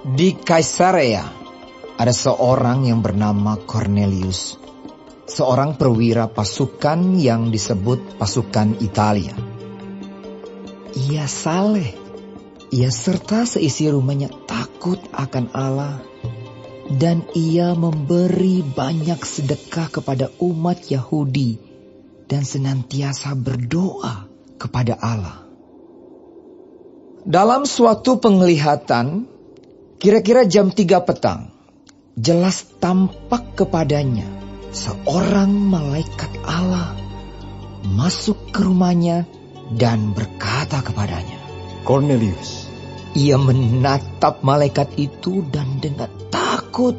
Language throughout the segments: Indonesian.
Di Kaisarea ada seorang yang bernama Cornelius, seorang perwira pasukan yang disebut pasukan Italia. Ia saleh, ia serta seisi rumahnya takut akan Allah, dan ia memberi banyak sedekah kepada umat Yahudi dan senantiasa berdoa kepada Allah. Dalam suatu penglihatan, kira-kira jam 3 petang, jelas tampak kepadanya seorang malaikat Allah masuk ke rumahnya dan berkata kepadanya, Cornelius. Ia menatap malaikat itu dan dengan takut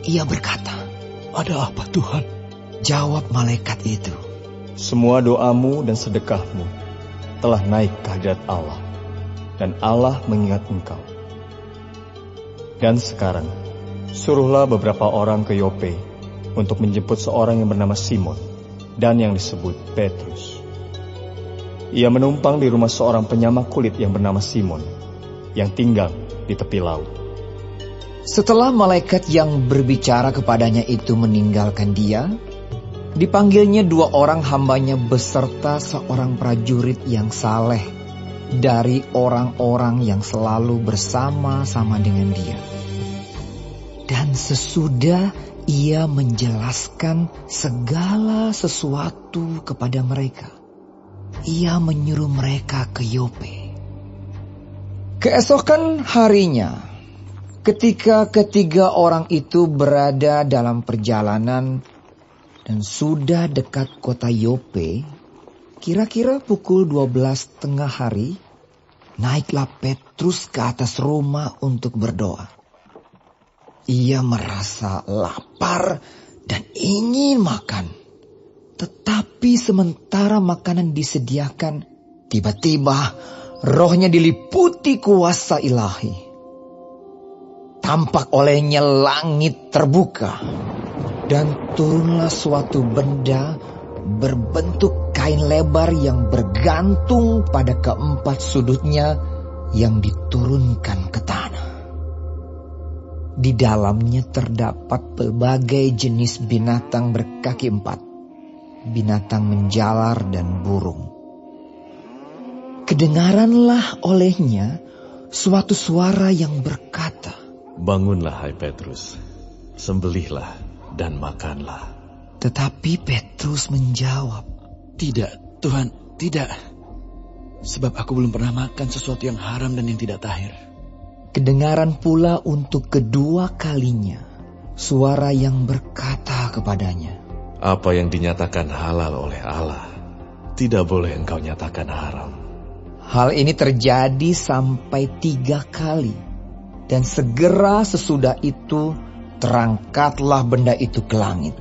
ia berkata, Ada apa Tuhan? Jawab malaikat itu, Semua doamu dan sedekahmu telah naik ke hadirat Allah, dan Allah mengingat engkau. Dan sekarang, suruhlah beberapa orang ke Yope untuk menjemput seorang yang bernama Simon dan yang disebut Petrus. Ia menumpang di rumah seorang penyamak kulit yang bernama Simon, yang tinggal di tepi laut. Setelah malaikat yang berbicara kepadanya itu meninggalkan dia, dipanggilnya 2 orang hambanya beserta seorang prajurit yang saleh dari orang-orang yang selalu bersama-sama dengan dia. Dan sesudah ia menjelaskan segala sesuatu kepada mereka, ia menyuruh mereka ke Yope. Keesokan harinya, ketika ketiga orang itu berada dalam perjalanan dan sudah dekat kota Yope, kira-kira pukul 12 tengah hari, naiklah Petrus ke atas rumah untuk berdoa. Ia merasa lapar dan ingin makan. Tetapi sementara makanan disediakan, tiba-tiba rohnya diliputi kuasa ilahi. Tampak olehnya langit terbuka, dan turunlah suatu benda berbentuk kain lebar yang bergantung pada keempat sudutnya yang diturunkan ke tanah. Di dalamnya terdapat berbagai jenis binatang berkaki 4, binatang menjalar dan burung. Kedengaranlah olehnya suatu suara yang berkata, Bangunlah hai Petrus, sembelihlah dan makanlah. Tetapi Petrus menjawab, Tidak, Tuhan, tidak. Sebab aku belum pernah makan sesuatu yang haram dan yang tidak tahir. Kedengaran pula untuk kedua kalinya suara yang berkata kepadanya, Apa yang dinyatakan halal oleh Allah, tidak boleh engkau nyatakan haram. Hal ini terjadi sampai 3 kali, dan segera sesudah itu terangkatlah benda itu ke langit.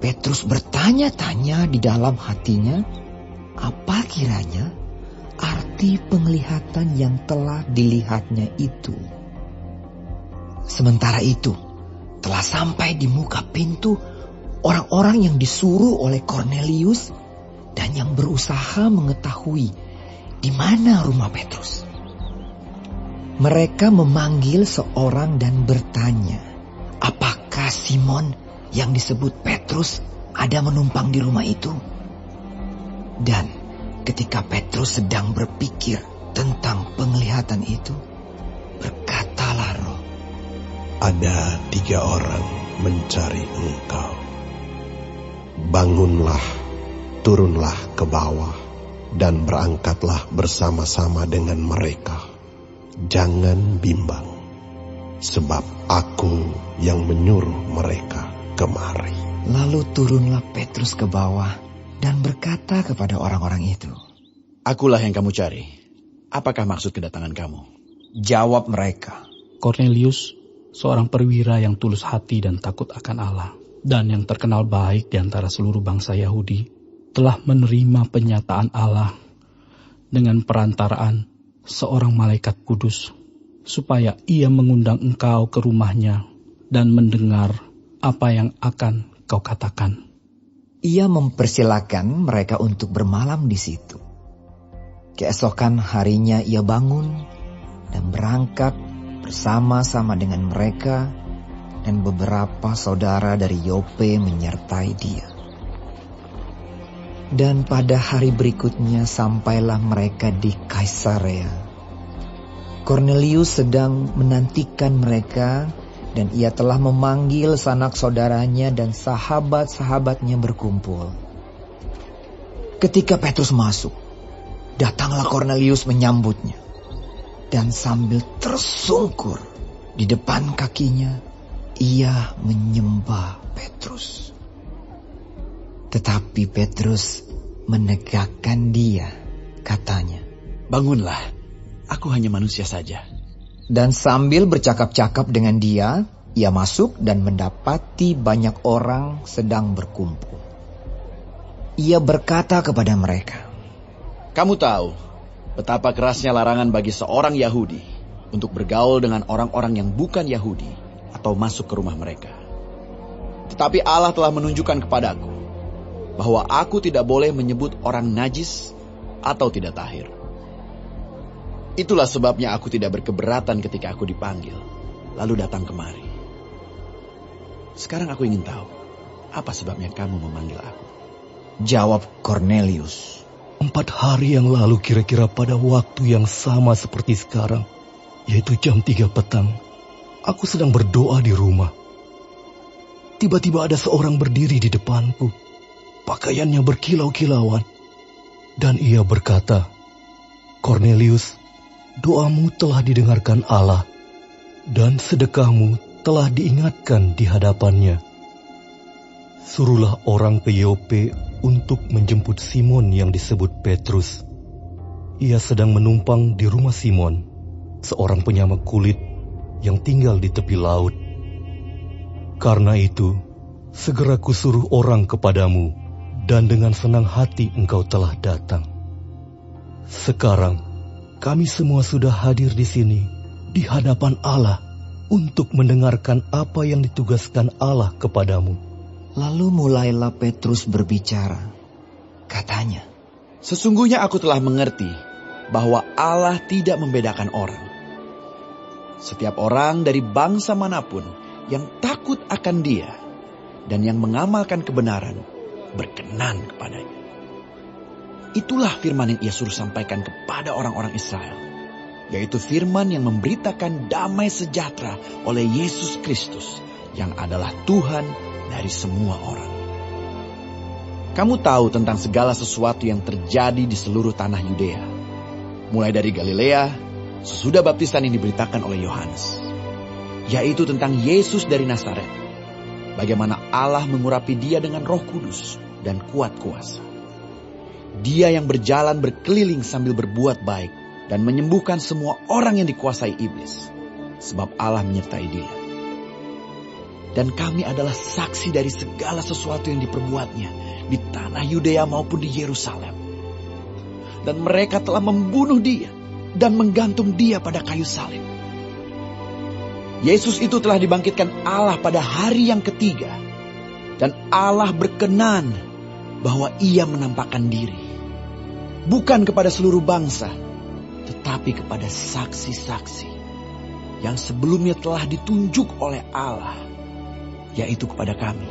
Petrus bertanya-tanya di dalam hatinya, apa kiranya arti penglihatan yang telah dilihatnya itu. Sementara itu, telah sampai di muka pintu orang-orang yang disuruh oleh Cornelius dan yang berusaha mengetahui di mana rumah Petrus. Mereka memanggil seorang dan bertanya, apakah Simon yang disebut Petrus ada menumpang di rumah itu? Dan ketika Petrus sedang berpikir tentang penglihatan itu, berkatalah roh, Ada 3 orang mencari engkau. Bangunlah, turunlah ke bawah, dan berangkatlah bersama-sama dengan mereka. Jangan bimbang, sebab aku yang menyuruh mereka kemari. Lalu turunlah Petrus ke bawah dan berkata kepada orang-orang itu, Akulah yang kamu cari. Apakah maksud kedatangan kamu? Jawab mereka, Cornelius, seorang perwira yang tulus hati dan takut akan Allah, dan yang terkenal baik di antara seluruh bangsa Yahudi, telah menerima penyataan Allah dengan perantaraan seorang malaikat kudus, supaya ia mengundang engkau ke rumahnya dan mendengar apa yang akan kau katakan. Ia mempersilakan mereka untuk bermalam di situ. Keesokan harinya ia bangun dan berangkat bersama-sama dengan mereka, dan beberapa saudara dari Yope menyertai dia. Dan pada hari berikutnya sampailah mereka di Kaisarea. Kornelius sedang menantikan mereka, dan ia telah memanggil sanak saudaranya dan sahabat-sahabatnya berkumpul. Ketika Petrus masuk, datanglah Kornelius menyambutnya. Dan sambil tersungkur di depan kakinya, ia menyembah Petrus. Tetapi Petrus menegakkan dia, katanya, "Bangunlah, aku hanya manusia saja." Dan sambil bercakap-cakap dengan dia, ia masuk dan mendapati banyak orang sedang berkumpul. Ia berkata kepada mereka, "Kamu tahu betapa kerasnya larangan bagi seorang Yahudi untuk bergaul dengan orang-orang yang bukan Yahudi atau masuk ke rumah mereka. Tetapi Allah telah menunjukkan kepadaku bahwa aku tidak boleh menyebut orang najis atau tidak tahir. Itulah sebabnya aku tidak berkeberatan ketika aku dipanggil, lalu datang kemari. Sekarang aku ingin tahu, apa sebabnya kamu memanggil aku?" Jawab Kornelius, 4 hari yang lalu kira-kira pada waktu yang sama seperti sekarang, yaitu jam 3 petang, aku sedang berdoa di rumah. Tiba-tiba ada seorang berdiri di depanku, pakaiannya berkilau-kilauan, dan ia berkata, "Kornelius, doamu telah didengarkan Allah, dan sedekahmu telah diingatkan di hadapannya. Suruhlah orang ke Yope untuk menjemput Simon yang disebut Petrus. Ia sedang menumpang di rumah Simon, seorang penyamak kulit yang tinggal di tepi laut. Karena itu, segera kusuruh orang kepadamu, dan dengan senang hati engkau telah datang. Sekarang, kami semua sudah hadir di sini, di hadapan Allah, untuk mendengarkan apa yang ditugaskan Allah kepadamu." Lalu mulailah Petrus berbicara. Katanya, "Sesungguhnya aku telah mengerti bahwa Allah tidak membedakan orang. Setiap orang dari bangsa manapun yang takut akan Dia dan yang mengamalkan kebenaran berkenan kepadanya. Itulah firman yang Ia suruh sampaikan kepada orang-orang Israel, yaitu firman yang memberitakan damai sejahtera oleh Yesus Kristus yang adalah Tuhan dari semua orang. Kamu tahu tentang segala sesuatu yang terjadi di seluruh tanah Yudea, mulai dari Galilea sesudah baptisan yang diberitakan oleh Yohanes, yaitu tentang Yesus dari Nazaret, bagaimana Allah mengurapi Dia dengan Roh Kudus dan kuat kuasa. Dia yang berjalan berkeliling sambil berbuat baik dan menyembuhkan semua orang yang dikuasai iblis, sebab Allah menyertai Dia. Dan kami adalah saksi dari segala sesuatu yang diperbuatnya di tanah Yudea maupun di Yerusalem. Dan mereka telah membunuh Dia dan menggantung Dia pada kayu salib. Yesus itu telah dibangkitkan Allah pada hari yang ketiga. Dan Allah berkenan bahwa Ia menampakkan diri, bukan kepada seluruh bangsa, tetapi kepada saksi-saksi yang sebelumnya telah ditunjuk oleh Allah, yaitu kepada kami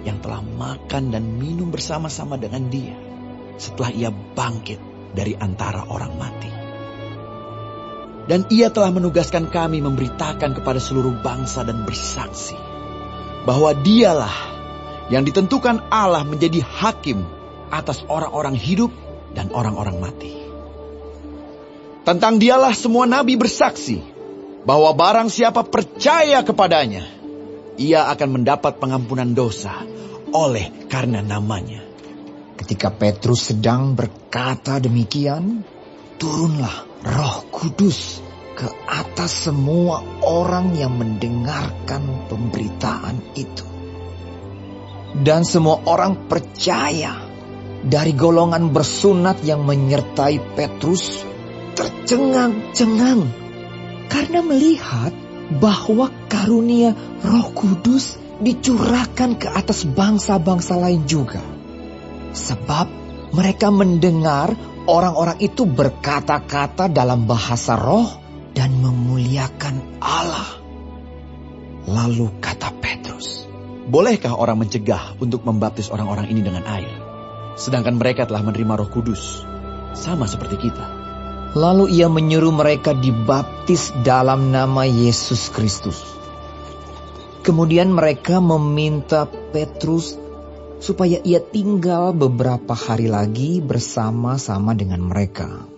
yang telah makan dan minum bersama-sama dengan Dia setelah Ia bangkit dari antara orang mati. Dan Ia telah menugaskan kami memberitakan kepada seluruh bangsa dan bersaksi bahwa Dialah yang ditentukan Allah menjadi hakim atas orang-orang hidup dan orang-orang mati. Tentang Dialah semua nabi bersaksi bahwa barang siapa percaya kepadanya, ia akan mendapat pengampunan dosa oleh karena namanya." Ketika Petrus sedang berkata demikian, turunlah Roh Kudus ke atas semua orang yang mendengarkan pemberitaan itu. Dan semua orang percaya. Dari golongan bersunat yang menyertai Petrus tercengang-cengang karena melihat bahwa karunia Roh Kudus dicurahkan ke atas bangsa-bangsa lain juga. Sebab mereka mendengar orang-orang itu berkata-kata dalam bahasa roh dan memuliakan menciptakan Allah. Lalu kata Petrus, bolehkah orang mencegah untuk membaptis orang-orang ini dengan air? Sedangkan mereka telah menerima Roh Kudus, sama seperti kita. lalu ia menyuruh mereka dibaptis dalam nama Yesus Kristus. Kemudian mereka meminta Petrus supaya ia tinggal beberapa hari lagi bersama-sama dengan mereka.